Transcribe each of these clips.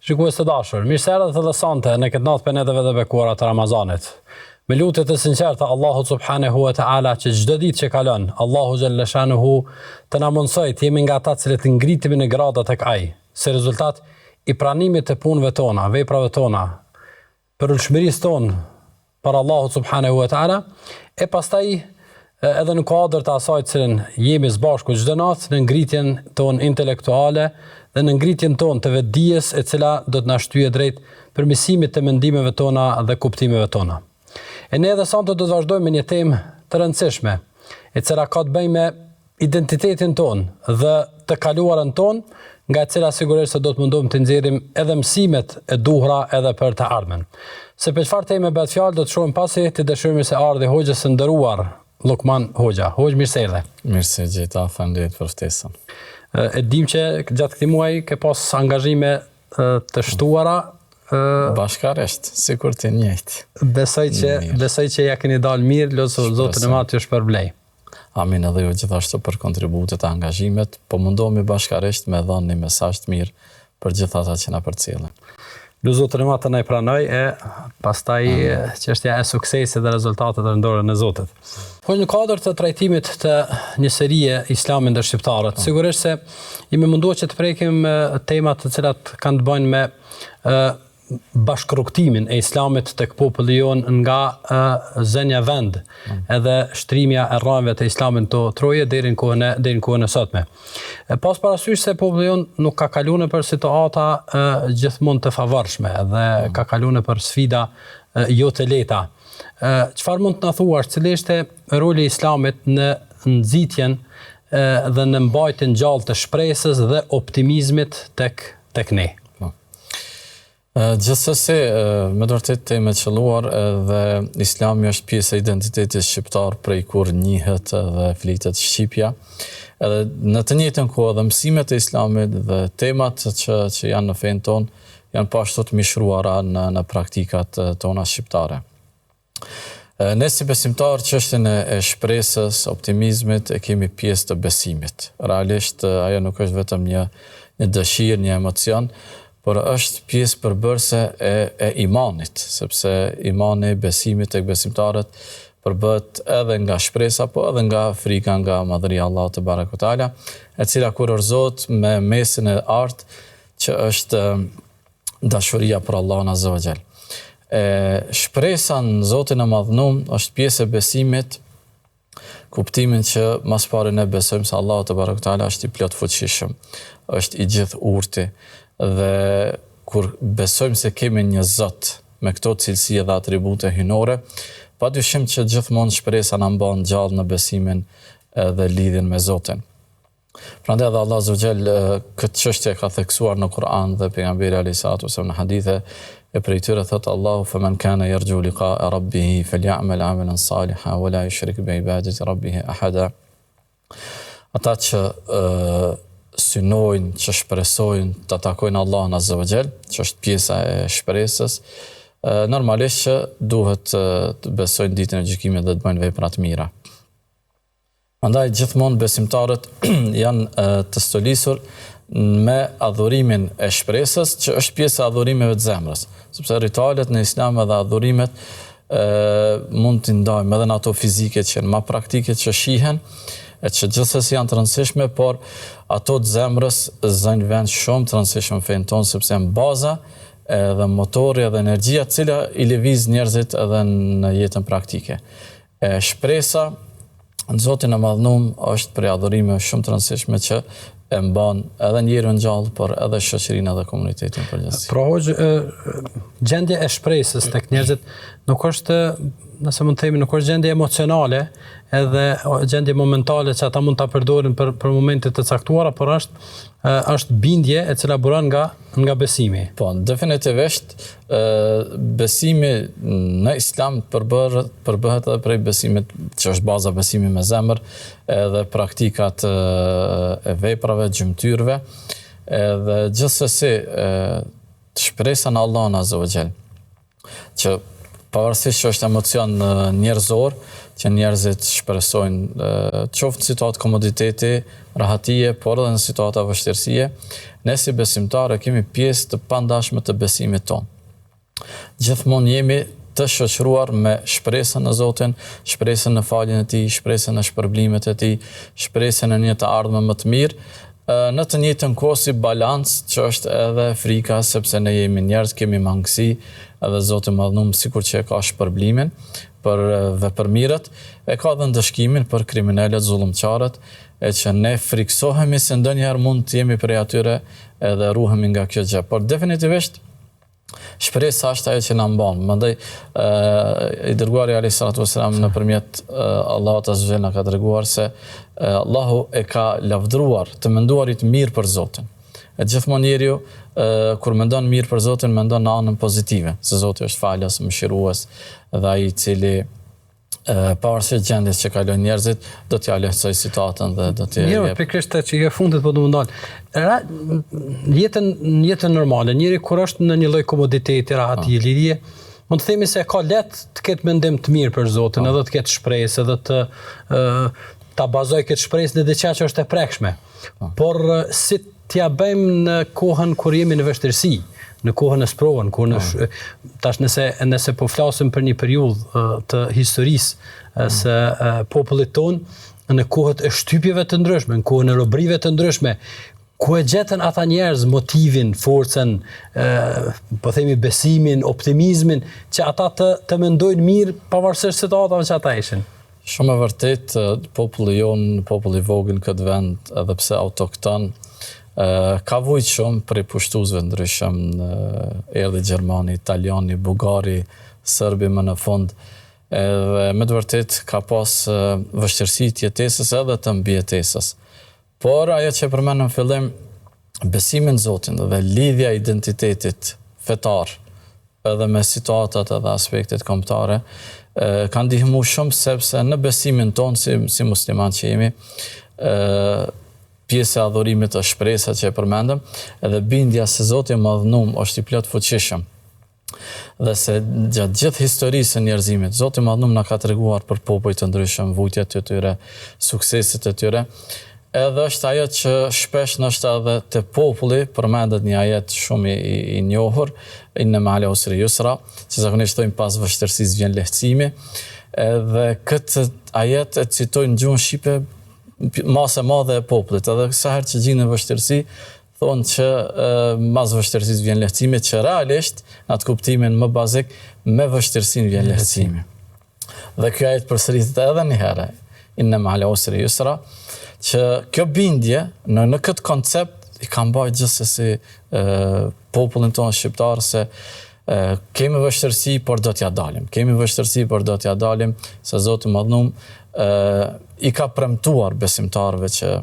Shikues të dashur, mirëserët dhe sante në këtë natë penedeve dhe bekuara të Ramazanit. Me lutje të sinqerta Allahu subhanahu wa taala që çdo ditë që kalon, Allahu xhalla shanuhu të na mundsoj të jemi nga ata që ngritemi në grada tek ai, si rezultat i pranimit të punëve tona, veprave tona, për ulshmërisë tonë për Allahu subhanahu wa taala, e pastaj edhe në kuadër të asaj cilën jemi së bashku çdo natë në ngritjen tonë intelektuale dhe në ngritjen tonë të vetdijes e cila do të na shtyjë drejt përmirësimit të mendimeve tona dhe kuptimeve tona. E ne edhe sonte do të vazhdojmë me një temë të rëndësishme, e cila ka të bëjë me identitetin tonë dhe të kaluarën tonë, nga e cila sigurisht se do të mundohem të nxjerrim edhe mësimet e duhura edhe për të ardhmen. Se për çfarë teme bëhet fjalë do të shohim pasi të dëshirojmë se ardhi hoxhës së nderuar Lukman Hoxha. Hoxh, mirëserdhe. Mirëse gjitha, faleminderit për ftesën. E dim që gjatë këtij muaji ke pas angazhime të shtuara bashkërisht, sikur të njëjtë. Besoj që ja keni dalë mirë, lutem Zotin e Madh t'ju shpërblej. Amin, edhe ju gjithashtu për kontributet e angazhimet, po mundohemi bashkërisht me dhënë një mesazh të mirë për gjithë ata që na përcjellen. Zotin e Madh të na pranoj e pastaj çështja e suksesit dhe rezultatet në dorën e Zotit. Po në kuadër të trajtimit të një serie Islami ndër shqiptarët, sigurisht se jemi munduar që të prekim temat të cilat kanë të bëjnë me bashkërrugtimin e Islamit tek populli jon nga zënia vend, edhe shtrimja e rrënjve të Islamit të troje deri në kohën e sotme. Pas parasysh se populli jon nuk ka kaluar për situata gjithmonë të favorshme dhe ka kaluar për sfida jo të lehta. Çfarë mund të na thuash, cili është roli i Islamit në nxitjen dhe në mbajtjen gjallë të shpresës dhe optimizmit tek ne? Gjithsesi, me vërtet temë e qelluar dhe Islami është pjesë e identitetit shqiptar prej kur njihet dhe flitet shqipja. Edhe në të njëjtën kohë dhe mësimet e Islamit dhe temat që janë në fenë tonë janë pashtu të mishruara në praktikat tona shqiptare. Ne si besimtar çështjen e shpresës, optimizmit e kemi pjesë të besimit. Realisht ajo nuk është vetëm një dëshirë, një emocion, por është pjesë përbërëse e imanit, sepse imani, besimi tek besimtarët përbëhet edhe nga shpresa, po edhe nga frika nga madhëria Allahut te barekuhu teala, e cila kurorzohet me mesin e artë që është dashuria për Allahun azza wa jall. Shpresa në Zotin e Madhnuar është pjesë e besimit, kuptimin që mas pari ne besojmë se Allahu te barekuhu teala është i plot fuqishëm, është i gjithë urti, dhe kur besojmë se kemi një Zot me këto cilësi dhe atribute hynore, padyshim që gjithmonë shpresa na mban gjallë në besimin dhe lidhjen me Zotin. Prandaj edhe Allah azza wa jall këtë çështje ka theksuar në Kur'an dhe pejgamberi alayhis salatu wasallam në hadithe e prej tyre thot Allahu faman kana yarju liqa'a rabbih falyamal 'amalan salihan wa la yushrik bi ibadati rabbih ahada. Ata që synojnë, që shpresojnë të takojnë Allahun azza wa jall, që është pjesa e shpresës, normalisht që duhet të besojnë ditën e gjykimit dhe të bëjnë vepra të mira. Andaj gjithmonë besimtarët janë të stolisur me adhurimin e shpresës, që është pjesë e adhurimeve të zemrës, sepse ritualet në Islam dhe adhurimet mund të ndajmë edhe në ato fizike që janë më praktike që shihen, e që gjithsesi janë të rëndësishme, por ato të zemrës zënë vend shumë të rëndësishme në fenë tonë, sepse janë baza edhe motori edhe energjia cila i lëviz njerëzit edhe në jetën praktike. Shpresa në Zotin e Madhnuar është prej adhurimeve shumë të rëndësishme që e mban edhe njerën gjallë, por edhe shoqërinë edhe komunitetin përgjithësi. Pra gjendja e shpresës tek njerëzit nuk është, nëse mund të themi, nuk është gjendje emocionale, edhe gjendje momentale që ata mund ta përdorin për momente të caktuara, por është bindje e cila buron nga besimi. Po, definitivisht besimi në Islam përbëhet edhe prej besimit që është baza besimi me zemër, edhe praktikat e veprave, gjymtyrve, edhe gjithsesi shpresa në Allahun azza wa jall, që pavarësisht që është emocion njerëzor, që njerëzit shpresojnë qoftë në situatë komoditeti, rahatie, por edhe në situata vështirësie, ne si besimtarë kemi pjesë të pandashme të besimit tonë. Gjithmonë jemi të shoqëruar me shpresën në Zotin, shpresën në faljen e Tij, shpresën në shpërblimet e Tij, shpresën në një të ardhme më të mirë, në të njëjtën kohë si balancë që është edhe frika, sepse ne jemi njerëz, kemi mangësi, edhe Zoti madhnuar sikur që e ka shpërblimin për vepërmirët, e ka dhe ndëshkimin për kriminalet, zullumçarët, e që ne friksohemi se ndonjëherë mund të jemi prej atyre edhe ruhemi nga kjo gjë. Por definitivisht shpresa është ajo që na mban. Mandej i dërguari alayhi salatu wasalam nëpërmjet Allahut azza wa jalla ka treguar se Allahu e ka lavdëruar të menduarit mirë për Zotin. E gjithmonë njeriu kur mendon mirë për Zotin, mendon në anën pozitive, se Zoti është falës, mëshirues dhe ai i cili pavarësisht gjendjes që kalojnë njerëzit, do t'ja lehtësoj situatën dhe do t'ja jep. Pikërisht që e fundit po do më ndal. Jetën normale, njëri kur është në një lloj komoditeti, rahatie, lirie, mund të themi se ka lehtë të ketë mendim të mirë për Zotin, edhe të ketë shpresë, edhe të ta bazoj këtë shpresë në diçka që është e prekshme. Por si t'ja bëjmë në kohën kur jemi në vështirësi, në kohën e sprovën, kur tash nëse po flasim për një periudhë të historisë së popullit tonë në kohët e shtypjeve të ndryshme, në kohën e robrive të ndryshme, ku e gjetën ata njerëz motivin, forcën, po themi besimin, optimizmin, që ata të mendojnë mirë pavarësisht situatave që ata ishin. Shumë e vërtet, populli jonë, populli vogël këtë vend, edhe pse autokton, ka vujt shumë prej pushtuzve ndryshëm, erdhi Gjermani, Italiani, Bugari, Serbi më në fund, edhe me të vërtet ka pas vështirësi të jetesës edhe të mbijetesës. Por ajo që përmendëm në fillim, besimin në Zotin dhe lidhja e identitetit fetar, edhe me situatat edhe aspektet kombëtare, ka ndihmu shumë sepse në besimin tonë si musliman që jemi, pjesë e adhurimit të shpresa që e përmendëm, edhe bindja se Zoti madhnuar është i plot fuqishëm. Dhe se gjatë gjithë historisë e njerëzimit, Zoti madhnuar na ka treguar për popujt të ndryshëm, vujtjet e tyre, sukseset e tyre. Edhe është ajo që shpesh nështë edhe të populli, përmendet një ajet shumë i njohur, inna ma'al usri yusra, që zakonisht thojnë pas vështirësisë vjen lehtësimi, edhe këtë ajet e citojnë në gjuhën shqipe masë e madhe e popullit, edhe sa herë që gjinë në vështirësi, thonë që mas vështirësisë vjen lehtësimi, që realisht, në atë kuptimin më bazik, me vështirësinë vjen lehtësimi. Dhe kjo ajet përsëritet edhe një herë, inna ma'al usri yusra, që kjo bindje në këtë koncept i ka mbajtur gjithsesi popullin tonë shqiptar se kemi vështirësi, por do t'ja dalim. Kemi vështirësi, por do t'ja dalim, se Zoti madhnuar i ka premtuar besimtarëve që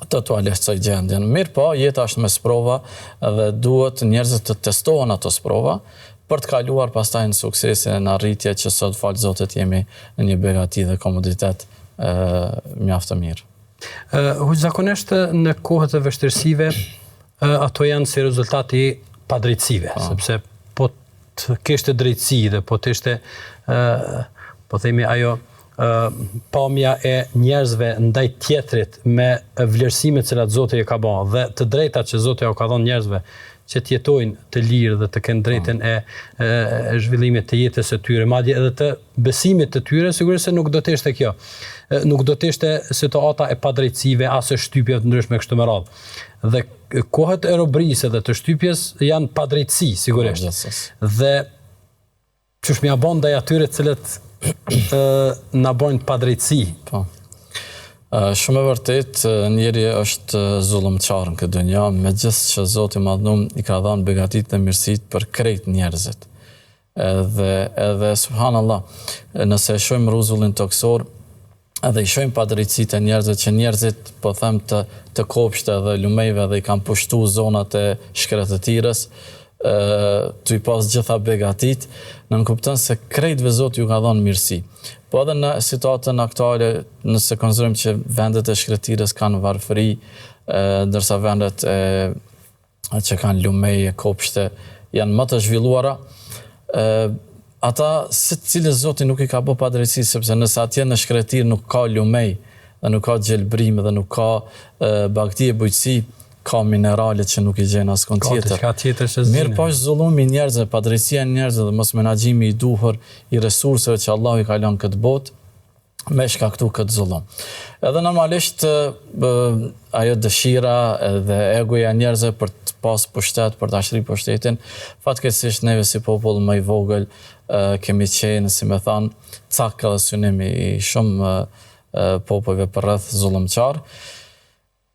të t'u lehtësoj gjendjen. Mirë po, jeta është me sprova dhe duhet njerëzit të testohen ato sprova për të kaluar pastaj në suksesin në arritje që sot falë Zotit jemi në një begati dhe komoditet mjaft të mirë. Zakonisht në kohët e vështirësive, ato janë si rezultati padrejtësive, sepse po të kishte drejtësi dhe po të ishte, po themi ajo, pamja e njerëzve ndaj tjetrit me vlerësimet që Zoti i ka bërë dhe të drejtat që Zoti u ka dhënë njerëzve që të jetojnë të lirë dhe të kenë drejtën e zhvillimit të jetës së tyre, madje edhe të besimit të tyre, sigurisht se nuk do të ishte kjo. Nuk do të ishte situata e padrejtësive as e shtypjeve të ndryshme kështu me radhë. Dhe kohët e robrisë dhe të shtypjes janë padrejtësi, sigurisht. Dhe çush më bën ndaj atyre të cilët na bojnë padrejtësi. Po. Shumë e vërtet, njeri është zullumçar në këtë dynja, megjithëse që Zoti madhnuar i ka dhënë begatit dhe mirësit për krejt njerëzit. Edhe subhanallah, nëse e shohim rrezullin toksor, edhe i shohim padrejtësitë e njerëzve që njerëzit po them të kopshte dhe lumejve dhe i kanë pushtuar zonat e shkretëtirës, të i pas gjitha begatit, në nënkuptën se krejtve Zoti ju ka dhënë mirësi. Po edhe në situatën aktuale, nëse konsiderojmë që vendet e shkretirës kanë varfëri, ndërsa vendet që kanë lumeje, kopshte, janë më të zhvilluara, ata se cilës Zoti nuk i ka bë padrejtësi, sepse nëse atje në shkretir nuk ka lumej, dhe nuk ka gjelbrim, dhe nuk ka bagti e bujqësi, ka mineralet që nuk i gjenë askon tjetër. Mirë po është zullumi njerëzve, padrejtësia njerëzve dhe mos menaxhimi i duhur i resurseve që Allahu i ka lënë këtë botë, me shkaktu këtë zullum. Edhe normalisht ajo dëshira dhe egoja njerëzve për të pas pushtet, për të ashtri pushtetin, fatkeqësisht neve si popull më i vogël kemi qenë, si me thanë, cak edhe synimi i shumë popujve për rreth zullumçar.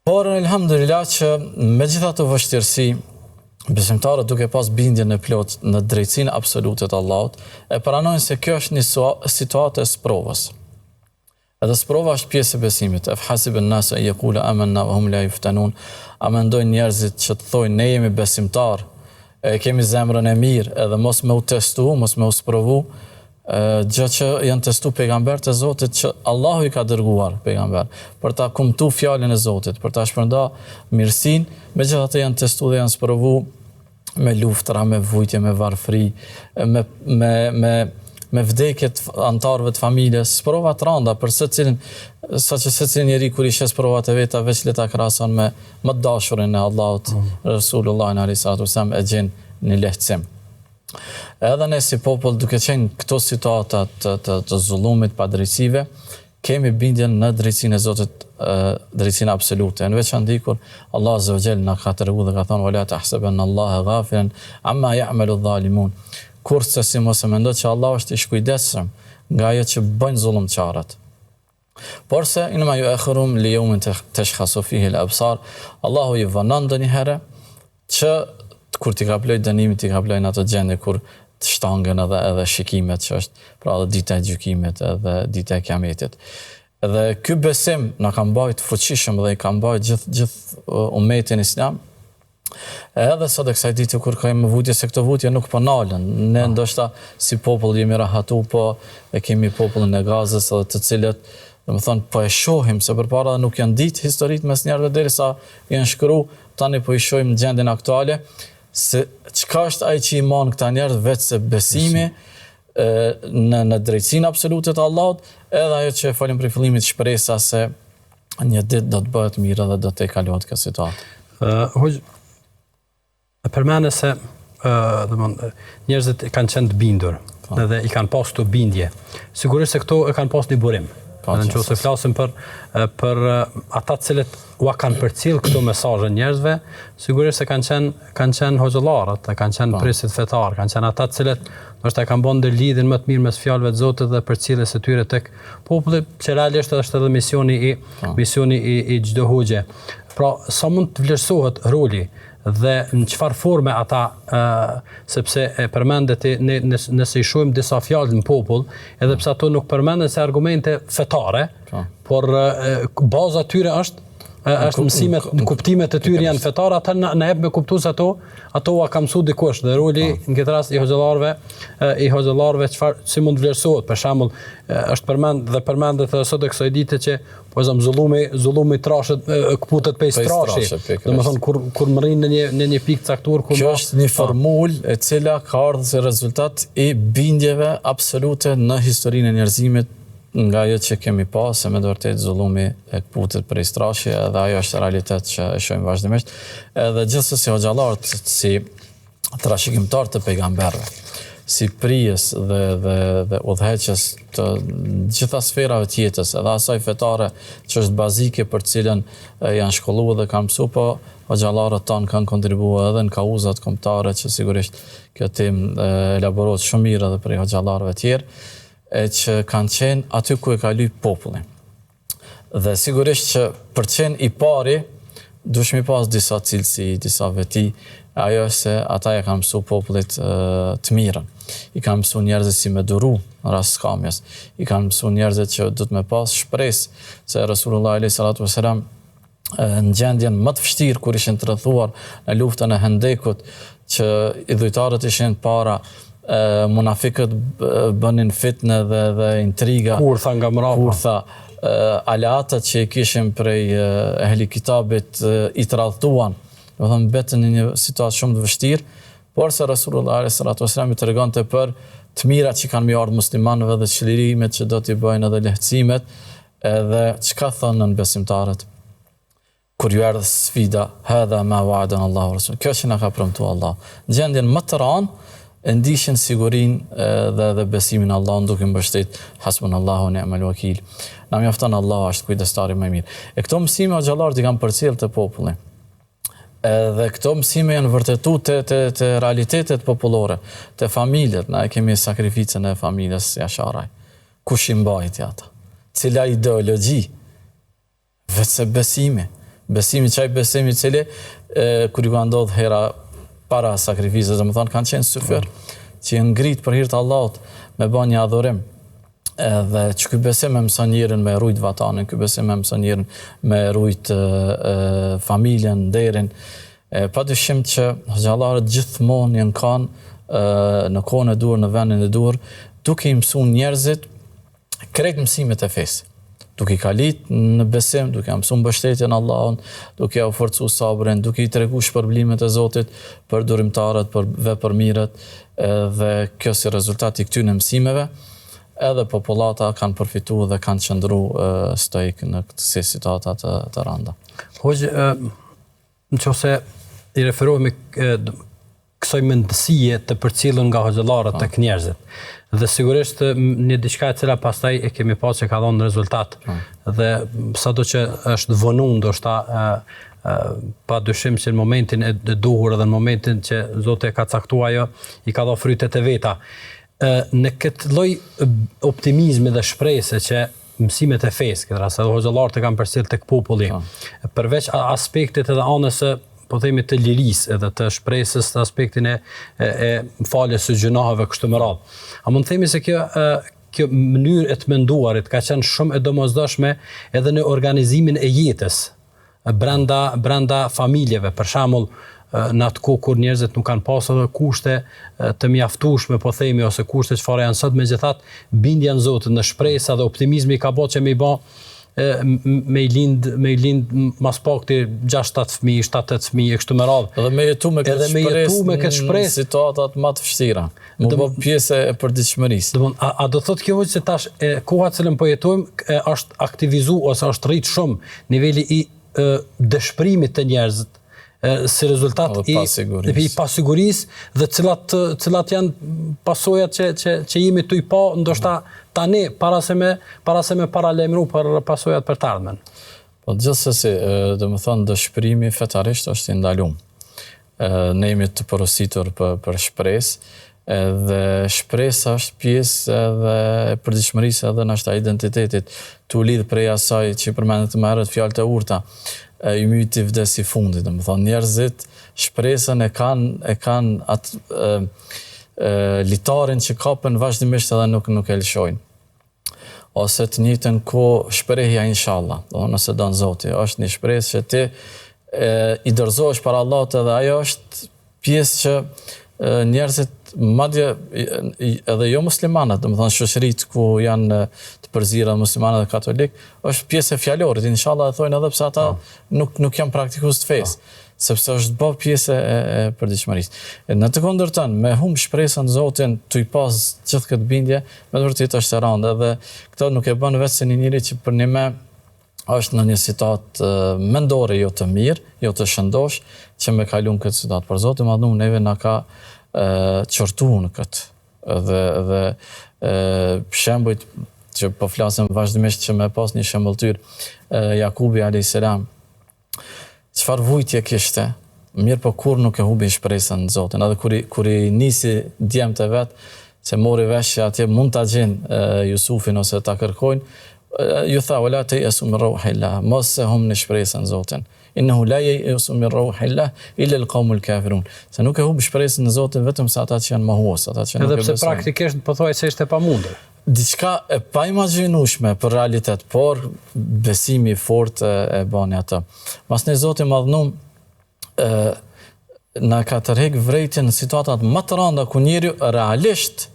Por elhamdulillah që me gjitha të vështirësi, besimtarët duke pas bindjen e plot në drejtësinë absolute të Allahut, e pranojnë se kjo është një situatë e sprovës. Edhe sprova është pjesë e besimit. Efhasibun nasu an yaqulu amanna wa hum la yuftanun. A mendojnë njerëzit që të thojnë ne jemi besimtar, kemi zemrën e mirë, edhe mos me u testu, mos me u sprovu, gjë që janë testu pejgamberët e Zotit që Allahu i ka dërguar pejgamber, për ta kumtu fjalën e Zotit, për ta shpërnda mirësinë, megjithatë janë testu dhe janë sprovu me luftra, me vujtje, me varfëri, me vdekjet antarëve të familjes, sprova të randa për secilin, saqë secili njeri kur i shes provat e veta veç le ta krahason me më të dashurin e Allahut, Resulullah ﷺ e gjen në lehtësim. Edhe ne si popull duke qenë këto situata të zullumit padrejtësive, kemi bindjen në drejtsinë e Zotit, drejtsinë absolute. Në veçantë kur Allah Azza wa Jall na ka treguar dhe ka thënë wala tahsabanna Allaha ghafilan amma ya'malu adh-dhalimun. Kurse si mos e mendoj që Allah është i shkujdesshëm nga ajo që bëjnë zullumçarët. Por se inma yu'akhirum li yawmin tashkhasu fihi al-absar, Allahu i vonon ndonjëherë që kur ti ka plot dënimi, ti ka plot në ato gjendje kur të shtangen edhe shikimet që është pra edhe dita e gjykimit edhe dita e kiametit. Edhe ky besim na ka mbajtur fuqishëm dhe i ka mbajtur gjithë ummetin islam. Edhe sot e kësaj dite kur kemi vujtje se këto vujtje nuk po nalen. Ne ndoshta si popull jemi rahatu, po e kemi popullin e Gazës edhe të cilët domethënë po e shohim se përpara nuk janë ditë historitë mes njerëzve derisa janë shkruar, tani po i shohim në gjendjen aktuale se çka është ai që i mon këta njerëz vetë se besimi në drejtsinë absolute të Allahut, edhe ajo që falim për fillimit shpresa se një ditë do të bëhet mirë dhe do të kalohet kjo situatë. Përmene se njerëzit kanë qenë të bindur edhe i kanë pas të bindje. Sigurisht se këto e kanë pas një burim. Në që se flasim për ata cilët ua kanë përcjell këto mesazhe njerëzve, sigurisht se kanë qenë hoxhallarët, kanë qenë prisit fetar, kanë qenë ata cilët ndoshta kanë bën lidhjen më të mirë mes fjalëve të Zotit dhe përcjelljes së tyre tek populli, që realisht është edhe misioni i çdo hoxhe. Pra, sa mund të vlerësohet roli dhe në çfarë forme ata, sepse e përmendet nëse i shohim disa fjalë në popull, edhe pse ato nuk përmenden se argumente fetare, por baza e tyre është mësimet, kuptimet e tyre janë fetare, ata na jep me kuptues ato ua ka mësuar dikush dhe roli në këtë rast i hoxhallarëve çfarë si mund vlerësohet. Për shembull, është përmendet sot e kësaj dite që po zëm zullumi trashet kputet pe strashi. Domethënë kur mrin në një pikë caktuar ku kjo është një formulë e cila ka ardhur si rezultat i bindjeve absolute në historinë e njerëzimit nga ajo që kemi pas, se me të vërtetë zullumi e kputet prej strashi dhe ajo është realitet që e shohim vazhdimisht. Edhe gjithsesi hoxhallarët si trashëgimtar të pejgamberëve, si prijes dhe udhëheqës të gjitha sferave të jetës, edhe asaj fetare që është bazike për cilën janë shkolluar dhe kanë mësuar, po hoxhallarët tanë kanë kontribuar edhe në kauzat kombëtare që sigurisht kjo temë elaborohet shumë mirë edhe për hoxhallarëve të tjerë, që kanë qenë aty ku e ka lyp popullin. Dhe sigurisht që për të qenë i pari, duhet mi pas disa cilësi, disa veti, ajo se ata e kanë mësuar popullit të mirën. I kanë mësuar njerëzit si me duru në rast skamjes. I kanë mësuar njerëzit që duhet me pas shpresë se Resulullah a.s. Në gjendjen më të vështirë kur ishin të rrethuar në luftën e Hendekut, që idhujtarët ishin para, munafikët bënin fitnë dhe intriga, kurtha nga mrapa, aleatët që i kishim prej ehli kitabit i tradhtuan, do të thonë betën në një situatë shumë të vështirë, por se Rasulullah a.s. i tregonte për të mirat që kanë ardhur muslimanëve dhe çlirimet që do t'i bëjnë edhe lehtësimet, edhe çka thonë besimtarët kur ju erdhi sfida, hadha ma wa'adana Allahu rasul. Kjo që na ka premtuar Allah. Në gjendjen më të rëndë e ndiqin sigurinë dhe besimin në Allah, duke mbështet hasbunallahu wa ni'mal wakil. Na mjafton Allahu është kujdestari më i mirë. E këto mësime o xhallarët i kanë përcjell te populli. Dhe këto mësime janë vërtetu të realitetet popullore, të familjet. Na e kemi sakrificën e familjes jasharaj. Kush i mbajti ata? Cila ideologji? Vetëse besimi. Besimi, qaj besimi cili, kur ju ka ndodhë hera para sakrificës, dhe më thonë, kanë qenë syfer, që janë ngritë për hirtë Allahut me ba një adhurim. Dhe që ky besim e mëson njerin me rujt vatanin, ky besim e mëson njerin me rujt familjen, derin. Pa dyshim që xhallarët gjithmonë janë kanë në kohën e dur, në vendin e dur, duke i mësuar njerëzit krejt mësimet e fesë. Duke i kalit në besim, duke i mësuar mbështetjen në Allahun, duke i forcuar sabrin, duke i treguar shpërblimet e Zotit për durimtarët, për vepërmirët, dhe kjo si rezultat i këtyre mësimeve, edhe popullata kanë përfituar dhe kanë qëndruar stoik në këto situata të rënda. Hoxh, nëse i referohemi kësaj mendësie të përcjellur nga xhallarët tek njerëzit. Dhe sigurisht një diçka e cila pastaj e kemi pasur që ka dhënë rezultat. Dhe sado që është vonuar ndoshta pa dyshim që në momentin e duhur dhe në momentin që Zoti e ka caktuar ajo, i ka dhënë frytet e veta. Në këtë lloj optimizmi dhe shpresë që mësimet e fesë, këtë rast edhe xhallarët e kanë përcjell tek populli, përveç aspektit edhe anës po themi të lirisë edhe të shpresës, të aspektin e faljes së gjunaheve kështu me radhë. A mund të themi se kjo mënyrë e të menduarit ka qenë shumë e domosdoshme edhe në organizimin e jetës brenda familjeve, për shembull në atë kohë kur njerëzit nuk kanë pasur kushte të mjaftueshme, po themi, ose kushte çfarë janë sot, megjithatë bindja në Zotin, në shpresë dhe optimizmi ka bërë që me i bë me i lind mas pakti 6-7 fëmijë, 7-8 fëmijë e kështu me radhë. Edhe me jetu me këtë shpresë në situatat më të vështira. Më bë pjesë e përditshmërisë. Domthon, a do thotë kjo që tash koha që po jetojmë është aktivizuar ose është rrit shumë niveli i dëshpërimit të njerëzit si rezultat i pasigurisë dhe cilat janë pasojat që jemi tu i pa ndoshta tani para se me paralajmëru për pasojat për të ardhmen. Po gjithsesi, domethënë dëshpërimi fetarisht është i ndaluar. Ne jemi të porositur për shpresë, dhe shpresa është pjesë edhe e përditshmërisë edhe nështë identitetit, të lidh prej asaj që përmendet më herët fjalët e urta. I myti vdes i fundit, domethënë njerëzit shpresën e kanë atë litarin që kapën vazhdimisht edhe nuk e lëshojnë. Ose të njëjtën kohë shprehja inshallah, nëse don Zoti, është një shpresë që ti i dorëzohesh para Allahut, edhe ajo është pjesë që njerëzit madje edhe jo muslimanët, domethënë shoqëritë ku janë të përzira muslimanë dhe katolik, është pjesë e fjalorit, inshallah e thojnë edhe pse ata nuk janë praktikues të fesë, sepse është bë pjesë e përditshmërisë. Në të kundërtën, me humb shpresën në Zotin, tu i pas gjithë këtë bindje, me vërtet është e rëndë, edhe këto nuk e bën vetëm një njeri që për një me është në një situatë mendore jo të mirë, jo të shëndosh, që me kalun këtë situatë. Për Zoti madhum neve na ka qortu në këtë dhe shembujt që po flasëm vazhdimisht që me pas një shembulltyr Jakubi a.s. Çfarë vujtje kishte, mirë po kur nuk e hubi shpresën në Zotin, edhe kur i nisi djemtë e vet, se mori vesh që atje mund ta gjenë Jusufin ose ta kërkojnë, ju tha wala tayasu min rauhillah, mos e humni shpresën në Zotin. Innehu la yayasu min rauhillah illa al-qaumul kafirun. Se nuk e humb shpresën në Zotin vetëm sa ata që janë mohues, ata që nuk e besojnë. Edhe pse praktikisht po thuaj se ishte pamundur. Diçka e pa imagjinueshme për realitet, por besimi i fortë e bani atë. Masnë Zoti madhnum na ka tërheq vrejtjen në situatat më të rënda ku njeriu realisht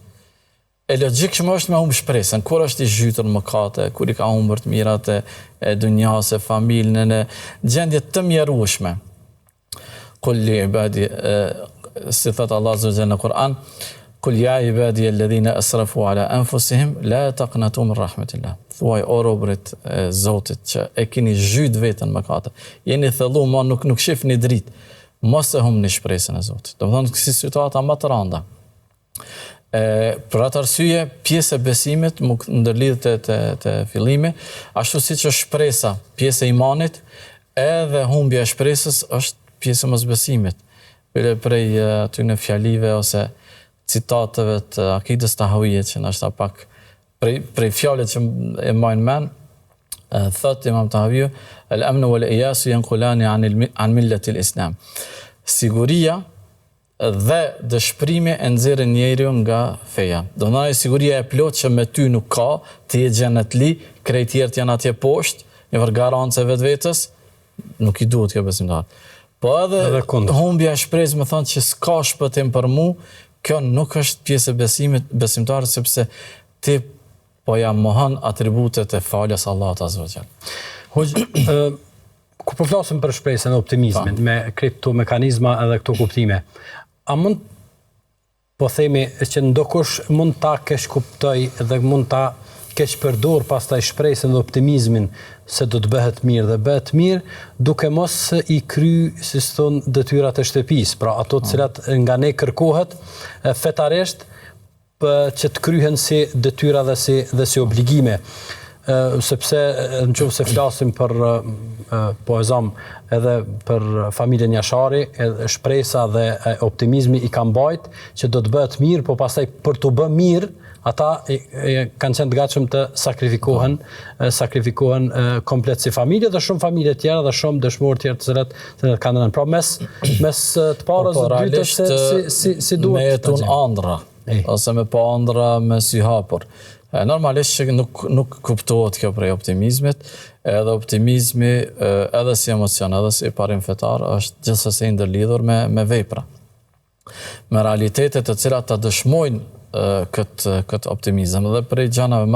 e logjikshëm është me humb shpresën, kur është i zhytur mëkate, kur i ka humbur të mirat e dunjas, e familjen, në gjendje të mjerueshme. Qul li ibadi si thot Allah azza wa jalla në Kur'an, Kul ja ibadi alladhina asrafu ala anfusihim la taqnatu min rahmatillah. Thuaj o robërit e Zotit që e keni zhyt veten mëkate. Jeni thellu, ma nuk shifni dritë. Mos e humni shpresën e Zotit. Domethënë kësi situata më të rënda. Për atë arsye, pjesë e besimit më ndërlidhet te fillimi, ashtu siç është shpresa, pjesë e imanit, edhe humbja e shpresës është pjesë e mosbesimit. Prej atyne fjalive ose citateve të akidës tahawije që nështë pak prej fjallet që e majnë men, thot Imam Tahawiu, el-amnu wal-iyasu yanqulani an millati l-islam. Siguria dhe dëshprimi e nxjerrin njeriu nga feja. Do të thotë siguria e plot që me ty nuk ka, ti je xhenetli, krejt tjerët janë atje poshtë, një garancë vetvetes, nuk i duhet kjo besimtar. Po edhe humbja e shpresë më thonë që s'ka shpëtim për mu, kjo nuk është pjesë e besimit besimtarët sepse ti po ja mohon atributet e faljes Allahut azza wa jall. Hoxh, kur po flasim për shpresën e optimizmin me këto mekanizma edhe këto kuptime, a mund po themi që ndokush mund ta kesh kuptoj dhe mund ta kesh përdor pastaj shpresën dhe optimizmin se do të bëhet mirë dhe bëhet mirë, duke mos i kry, si thon, detyrat e shtëpisë, pra ato të cilat nga ne kërkohet fetarisht që të kryhen si detyra dhe si obligime. Sepse nëse flasim për poezam edhe për familjen Jashari, edhe shpresa dhe optimizmi i kanë bajt që do të bëhet mirë, po pastaj për të bë mirë ata kanë qenë të gatshëm të sakrifikohen komplet si familje dhe shumë familje tjera dhe shumë dëshmorë tjerë të cilat kanë dhënë. Pra mes të parës dhe dytës si duhet me jetun andra, ose me pa andra me sy hapur. Normalisht që nuk kuptohet kjo prej optimizmit, edhe optimizmi edhe si emocion, edhe si parim fetar, është gjithsesi ndërlidhur me vepra. Me realitetet të cilat të dëshmojnë këtë optimizëm. Dhe prej gjanave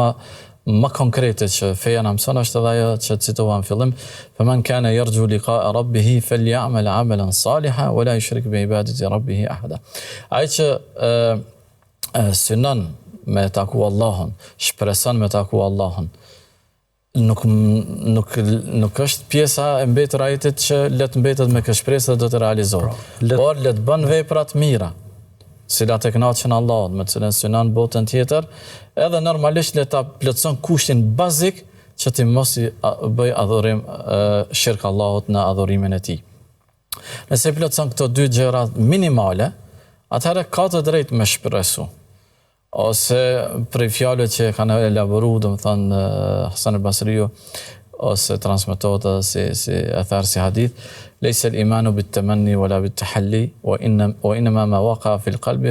më konkrete që feja në mëson është edhe ajo që citova në fillim, فَمَنْ كَانَ يَرْجُو لِقَاءَ رَبِّهِ فَلْيَعْمَلْ عَمَلًا صَالِحًا وَلَا يُشْرِكْ بِعِبَادَةِ رَبِّهِ أَحَدًا. Ai që synon me taku Allahun, shpreson me taku Allahun, nuk është pjesa e mbetur ajetit që letë mbetet me këtë shpresë dhe do të realizohet. Por letë bën veprat mira, cilat e kënaqen Allahut, me cilën synon botën tjetër, edhe normalisht le ta plotson kushtin bazik që ti mos i bëj adhurim shirk Allahut në adhurimin e tij. Nëse plotson këto dy gjëra minimale, atëherë ka të drejtë me shpresu. Ose prej fjalëve që kanë elaboruar, domethënë Hasan al-Basriu, ose transmetohet si athar si hadith, ليس الإيمان بالتمني ولا بالتحلي وإنما ما وقع في القلب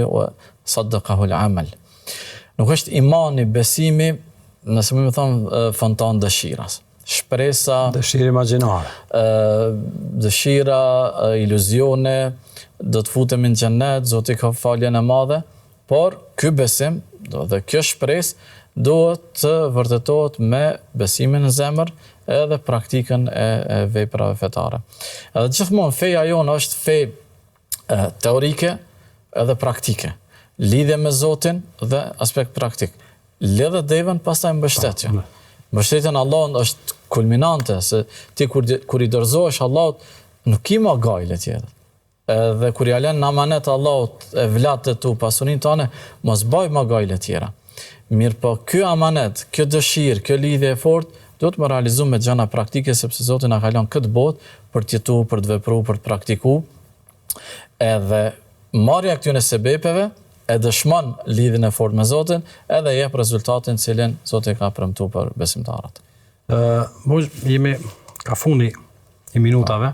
وصدقه العمل. Nuk është imani, besimi, nëse më thonë fontan dëshiras. Shpresa, dëshirë imagjinare. Dëshira, iluzione, do të futemi në xhennet, Zoti ka faljen e madhe, por ky besim dhe kjo shpresë duhet të vërtetohet me besimin në zemër edhe praktikën e veprave fetare. Edhe gjithmonë feja jonë është fe teorike edhe praktike. Lidhje me Zotin dhe aspekt praktik. Lidhje devën pastaj mbështetje. Mbështetja në Allahun është kulminante, se ti kur i dorëzohesh Allahut nuk i ma gajle tjetër. Edhe kur ja lën në amanet Allahut e vlatet tu pasurinë tënde, mos baj ma gajle tjera. Mirë po, kjo amanet, kjo dëshirë, kjo lidhje e fortë, do të më realizu me gjana praktike, sepse Zoti na ka lënë këtë botë për të jetuar, për të vepruar, për të praktikuar. Edhe marrja këtyre sebepeve e dëshmon lidhjen e fortë me Zotin, edhe jep rezultatin cilin Zoti ka premtuar për besimtarët. Jemi ka fundi i minutave.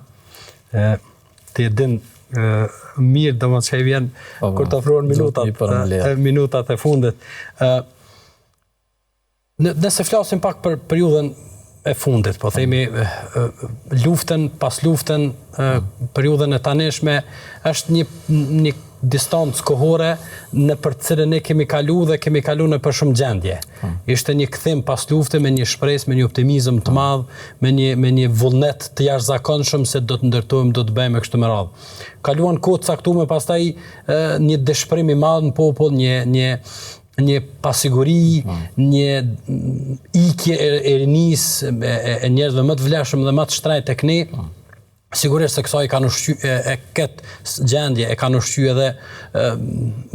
Ti e din mirë domosdoshmë që vjen kur të afrohen minutat e fundit. Nëse flasim pak për periudhën e fundit, po themi luftën, pas luftën, periudhën e tanishme, është një distancë kohore në për cilën ne kemi kalu dhe kemi kalu në për shumë gjendje. Ishte një kthim pas lufte me një shpresë, me një optimizëm të madh, me një vullnet të jashtëzakonshëm se do të ndërtojmë, do të bëjmë kështu me radhë. Kaluan kohë të caktuar, pastaj një dëshpërim i madh në popull, një pasiguri, një ikje e rinis, e njerëzve më të vlefshëm dhe më të shtrenjtë tek ne. Sigurisht se kësaj kanë këtë gjendje e kanë ushqyer edhe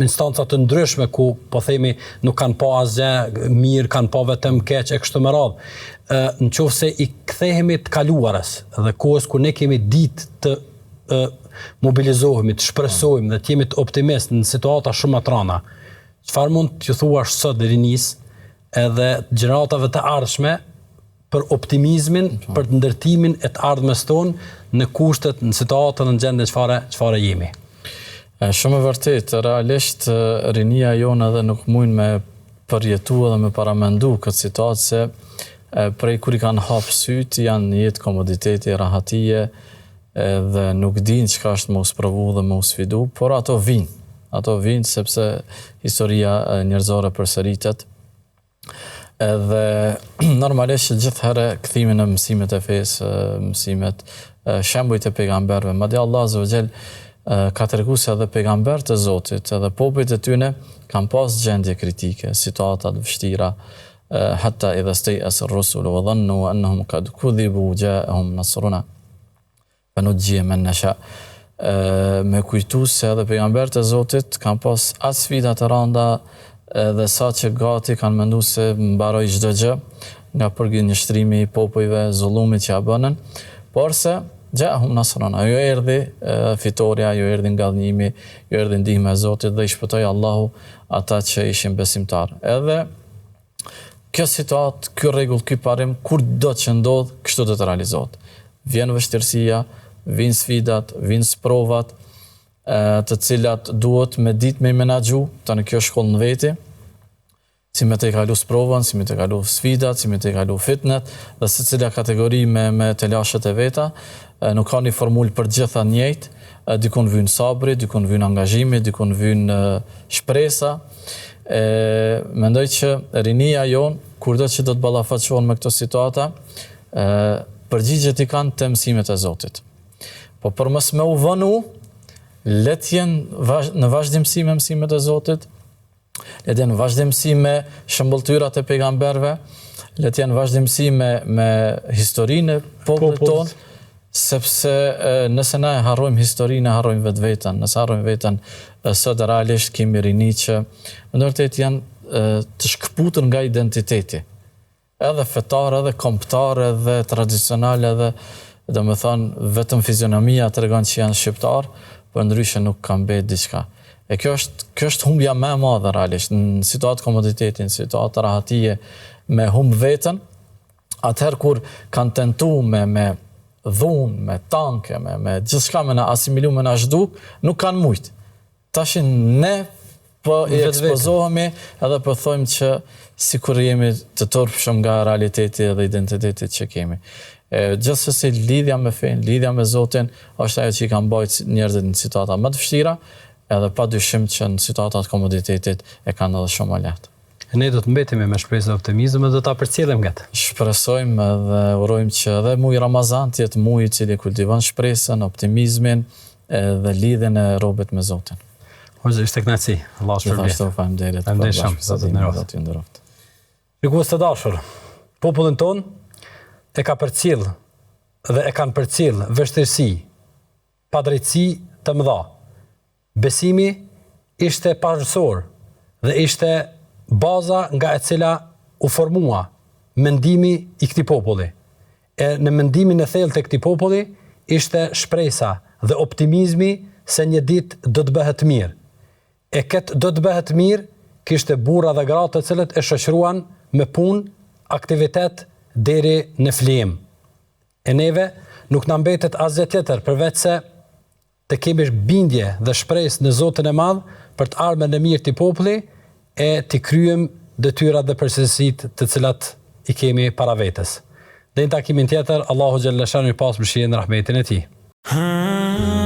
instanca të ndryshme ku po themi nuk kanë pa asgjë mirë, kanë pa vetëm keq e kështu me radhë. Nëse i kthehemi të kaluarës dhe kohës ku ne kemi ditë të mobilizohemi, të shpresojmë dhe të jemi të optimist në situata shumë të rënda, çfarë mund t'ju thuash sot rinis edhe gjeneratave të ardhshme për optimizmin, për të ndërtimin e të ardhmes tonë në kushtet, në situatën, në gjendje çfarë jemi. Shumë e vërtet, realisht rinia jonë edhe nuk mund me përjetu edhe me paramendu këtë situatë se prej kur i kanë hapë syt, janë një jetë komoditeti, rahatije dhe nuk din çka është më usprovu dhe më usfidu, por ato vinë sepse historia njerëzore përsëritet. Edhe normalisht gjithherë kthimin në mësimet e fesë, mësimet, shembujt e pejgamberëve. Madje Allah Azza wa Jall ka treguar se edhe pejgamberët e Zotit, edhe popujt e tyre kanë pas gjendje kritike, situata të vështira, hatta idha stay'asa ar-rusul wa dhannu annahum qad kudhibu ja'ahum nasruna fanujjiya man nasha. Me kujtu se edhe pejgamberët e Zotit kanë pas as sfida të rënda dhe sa që gati kanë mendu se mbaroj çdo gjë nga përgjinjështrimi i popujve, zullumit që ja bënën, por se ja'ahum nasruna, ju erdhi fitoria, ju erdhi ngallënimi, ju erdhi ndihma e Zotit dhe i shpëtoi Allahu ata që ishin besimtar. Edhe kjo situatë, ky rregull, ky parim, kur do që ndodh, kështu do të realizohet. Vjen vështirësia, vin sfidat, vin sprovat, të cilat duhet me ditë me i menaxhu, tani kjo shkollë në veti, si me të i kalu sprovën, si me të i kalu sfidat, si me të i kalu fitnet, dhe se cila kategori me të lashet e veta, nuk ka një formull për gjitha njëjtë, dikun vynë sabri, dikun vynë angazhimi, dikun vynë shpresa. Mendoj që rinia jonë, kurdo që do të ballafaqohen me këto situata, përgjigjet i kanë të mësimet e Zotit. Po për mos me u vënu, let jenë në vazhdimsi me mësimet e Zotit, let jenë vazhdimsi me shëmbëltyrat e pejgamberve, let jenë vazhdimsi me historinë e popullit tonë, sepse nëse na e harrojmë historinë, harrojmë vetveten, nëse harrojmë veten, sot realisht kemi rini që në vërtet janë të shkëputur nga identiteti, edhe fetar, edhe kombëtar, edhe tradicional, edhe domethënë vetëm fizionomia tregon që janë shqiptar, por ndryshe nuk ka mbet diçka. E kjo është humbja më e madhe realisht në situatë komoditeti, në situatë rahatie, me humb veten, atëherë kur kanë tentuar me dhunë, me tanke, me gjithçka me na asimilu, me na zhduk, nuk kanë mujt. Tashin ne po i ekspozohemi edhe po thojmë që sikur jemi të turpshëm nga realiteti dhe identiteti që kemi. Gjithsesi lidhja me fen, lidhja me Zotin është ajo që i ka mbajtur njerëzit në situata më të vështira, edhe padyshim që në situatat e komoditetit e kanë edhe shumë më lehtë. Ne do të mbetemi me shpresë dhe optimizëm dhe do ta përcjellim këtë. Shpresojmë dhe urojmë që edhe muji Ramazan të jetë muji i cili kultivon shpresën, optimizmin dhe lidhjen e robët me Zotin. Hoxha, ishte kënaqësi. Allahu shpërblet. Gjithashtu faleminderit. Zoti ju nderoft. Shikues të dashur, popullin ton e ka përcjell dhe e kanë përcjell vështirësi, padrejtësi të mëdha. Besimi ishte parësor dhe ishte baza nga e cila u formua mendimi i këtij populli. E në mendimin e thellë të këtij populli ishte shpresa dhe optimizmi se një ditë do të bëhet mirë. E këtë do të bëhet mirë kishte burra dhe gra të cilët e shoqëruan me punë, aktivitet deri në flim. E neve nuk na mbetet asgjë tjetër përveç se të kemi bindje dhe shpresë në Zotin e Madh për të ardhmen e mirë të popullit e të kryejmë detyrat dhe përgjegjësitë të cilat i kemi para vetes. Dhe në takimin tjetër, Allahu xhalla shanu i pas mëshirën dhe rahmetin e tij.